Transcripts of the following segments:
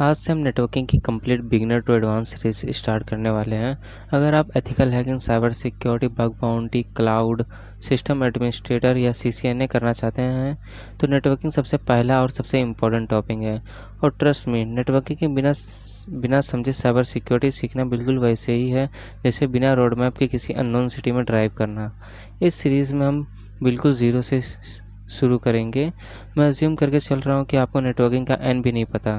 आज से हम नेटवर्किंग की complete beginner to advance series start करने वाले हैं। अगर आप ethical hacking, cyber security, bug bounty, cloud, system administrator या सीसीएनए करना चाहते हैं तो नेटवर्किंग सबसे पहला और सबसे इम्पोर्टेंट टॉपिक है। और ट्रस्ट मी, नेटवर्किंग के बिना बिना समझे साइबर सिक्योरिटी सीखना बिल्कुल वैसे ही है जैसे बिना रोड मैप के किसी अननोन सिटी में ड्राइव करना। इस सीरीज़ में हम बिल्कुल ज़ीरो से शुरू करेंगे। मैं अज्यूम करके चल रहा हूँ कि आपको नेटवर्किंग का एंड भी नहीं पता,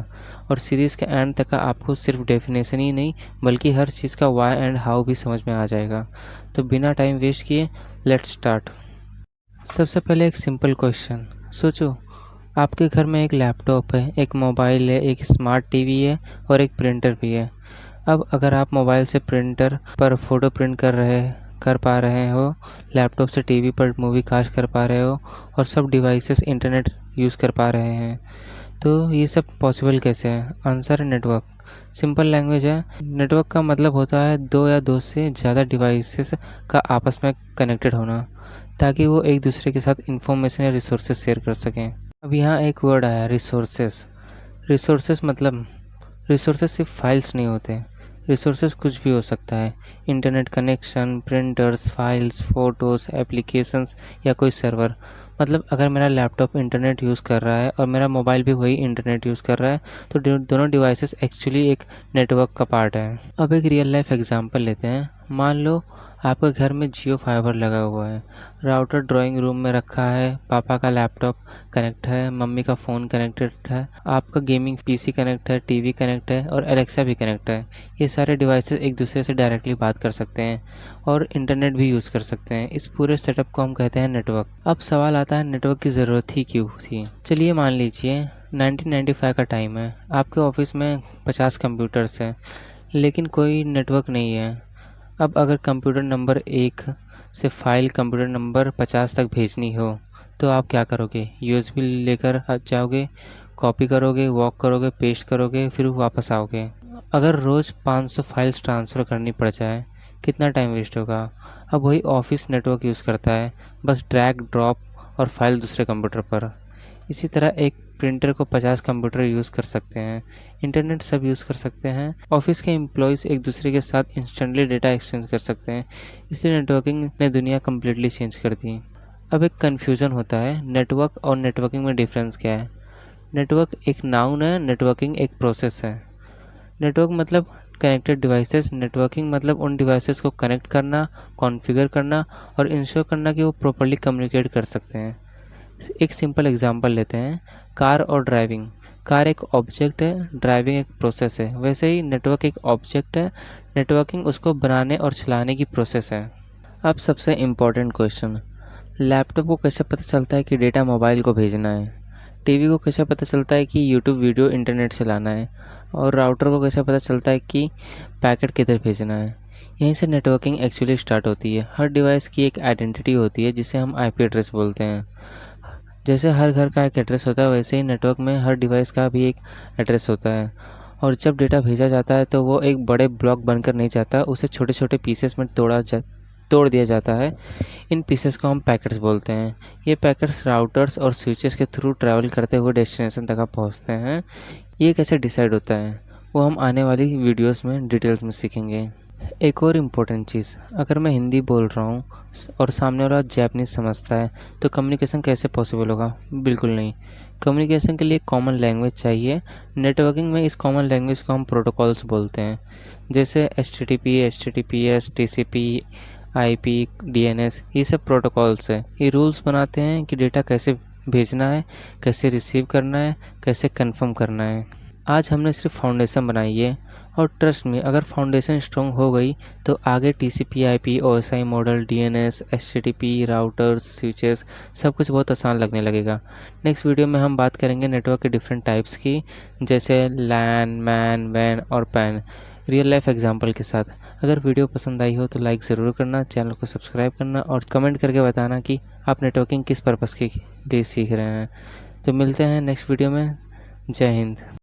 और सीरीज़ के एंड तक का आपको सिर्फ डेफिनेशन ही नहीं बल्कि हर चीज़ का वाई एंड हाउ भी समझ में आ जाएगा। तो बिना टाइम वेस्ट किए लेट्स स्टार्ट। सबसे पहले एक सिंपल क्वेश्चन सोचो। आपके घर में एक लैपटॉप है, एक मोबाइल है, एक स्मार्ट टीवी है और एक प्रिंटर भी है। अब अगर आप मोबाइल से प्रिंटर पर फोटो प्रिंट कर पा रहे हो, लैपटॉप से टीवी पर मूवी कास्ट कर पा रहे हो और सब डिवाइसेस इंटरनेट यूज़ कर पा रहे हैं, तो ये सब पॉसिबल कैसे है? आंसर है नेटवर्क। सिंपल लैंग्वेज है, नेटवर्क का मतलब होता है दो या दो से ज़्यादा डिवाइसेस का आपस में कनेक्टेड होना, ताकि वो एक दूसरे के साथ इंफॉर्मेशन या रिसोर्सेज शेयर कर सकें। अब यहाँ एक वर्ड आया, रिसोर्सेज। रिसोर्सेज मतलब रिसोर्सेज सिर्फ फाइल्स नहीं होते। रिसोर्सेज कुछ भी हो सकता है, internet connection, printers, files, photos, applications या कोई सर्वर। मतलब अगर मेरा लैपटॉप इंटरनेट यूज़ कर रहा है और मेरा मोबाइल भी वही इंटरनेट यूज़ कर रहा है तो दोनों डिवाइसेस एक्चुअली एक नेटवर्क का पार्ट है। अब एक रियल लाइफ एग्जांपल लेते हैं। मान लो आपके घर में जियो फाइबर लगा हुआ है, राउटर ड्राइंग रूम में रखा है, पापा का लैपटॉप कनेक्ट है, मम्मी का फ़ोन कनेक्टेड है, आपका गेमिंग पीसी कनेक्ट है, टीवी कनेक्ट है और एलेक्सा भी कनेक्ट है। ये सारे डिवाइसेस एक दूसरे से डायरेक्टली बात कर सकते हैं और इंटरनेट भी यूज़ कर सकते हैं। इस पूरे सेटअप को हम कहते हैं नेटवर्क। अब सवाल आता है, नेटवर्क की ज़रूरत ही क्यों थी? चलिए मान लीजिए 1995 का टाइम है, आपके ऑफिस में 50 कंप्यूटर्स हैं लेकिन कोई नेटवर्क नहीं है। अब अगर कंप्यूटर नंबर 1 से फाइल कंप्यूटर नंबर 50 तक भेजनी हो तो आप क्या करोगे? यूएसबी लेकर जाओगे, कॉपी करोगे, वॉक करोगे, पेस्ट करोगे, फिर वापस आओगे। अगर रोज़ 500 फाइल्स ट्रांसफ़र करनी पड़ जाए, कितना टाइम वेस्ट होगा? अब वही ऑफिस नेटवर्क यूज़ करता है, बस ड्रैग ड्रॉप और फाइल दूसरे कंप्यूटर पर। इसी तरह एक प्रिंटर को 50 कंप्यूटर यूज़ कर सकते हैं, इंटरनेट सब यूज़ कर सकते हैं, ऑफिस के एम्प्लॉयज़ एक दूसरे के साथ इंस्टेंटली डेटा एक्सचेंज कर सकते हैं। इसलिए नेटवर्किंग ने दुनिया कम्प्लीटली चेंज कर दी। अब एक कन्फ्यूज़न होता है, नेटवर्क और नेटवर्किंग में डिफरेंस क्या है? नेटवर्क एक नाउन है, नेटवर्किंग एक प्रोसेस है। नेटवर्क मतलब कनेक्टेड डिवाइसेस, नेटवर्किंग मतलब उन डिवाइसेस को कनेक्ट करना, कॉन्फ़िगर करना और इंश्योर करना कि वो प्रॉपर्ली कम्युनिकेट कर सकते हैं। एक सिंपल एग्जांपल लेते हैं, कार और ड्राइविंग। कार एक ऑब्जेक्ट है, ड्राइविंग एक प्रोसेस है। वैसे ही नेटवर्क एक ऑब्जेक्ट है, नेटवर्किंग उसको बनाने और चलाने की प्रोसेस है। अब सबसे इम्पोर्टेंट क्वेश्चन, लैपटॉप को कैसे पता चलता है कि डेटा मोबाइल को भेजना है? टीवी को कैसे पता चलता है कि यूट्यूब वीडियो इंटरनेट से लाना है? और राउटर को कैसे पता चलता है कि पैकेट किधर भेजना है? यहीं से नेटवर्किंग एक्चुअली स्टार्ट होती है। हर डिवाइस की एक आइडेंटिटी होती है जिसे हम आईपी एड्रेस बोलते हैं। जैसे हर घर का एक एड्रेस होता है, वैसे ही नेटवर्क में हर डिवाइस का भी एक एड्रेस होता है। और जब डेटा भेजा जाता है तो वो एक बड़े ब्लॉक बनकर नहीं जाता, उसे छोटे छोटे पीसेस में तोड़ दिया जाता है। इन पीसेस को हम पैकेट्स बोलते हैं। ये पैकेट्स राउटर्स और स्विचेस के थ्रू ट्रैवल करते हुए डेस्टिनेशन तक पहुंचते हैं। ये कैसे डिसाइड होता है वो हम आने वाली वीडियोस में डिटेल्स में सीखेंगे। एक और इम्पोर्टेंट चीज़, अगर मैं हिंदी बोल रहा हूँ और सामने वाला जैपनीज़ समझता है तो कम्युनिकेशन कैसे पॉसिबल होगा? बिल्कुल नहीं। कम्युनिकेशन के लिए कॉमन लैंग्वेज चाहिए। नेटवर्किंग में इस कॉमन लैंग्वेज को हम प्रोटोकॉल्स बोलते हैं, जैसे HTTP, HTTPS, TCP, IP, DNS। ये सब प्रोटोकॉल्स है। ये रूल्स बनाते हैं कि डेटा कैसे भेजना है, कैसे रिसीव करना है, कैसे कंफर्म करना है। आज हमने सिर्फ फाउंडेशन बनाई है, और ट्रस्ट में अगर फाउंडेशन स्ट्रॉन्ग हो गई तो आगे TCP, IP, OSI model, DNS, HTTP, routers, switches सब कुछ बहुत आसान लगने लगेगा। नेक्स्ट वीडियो में हम बात करेंगे नेटवर्क के डिफरेंट टाइप्स की, जैसे लैन, मैन, वैन और पैन, रियल लाइफ एग्जांपल के साथ। अगर वीडियो पसंद आई हो तो लाइक ज़रूर करना, चैनल को सब्सक्राइब करना और कमेंट करके बताना कि आप नेटवर्किंग किस पर्पज़ के लिए सीख रहे हैं। तो मिलते हैं नेक्स्ट वीडियो में। जय हिंद।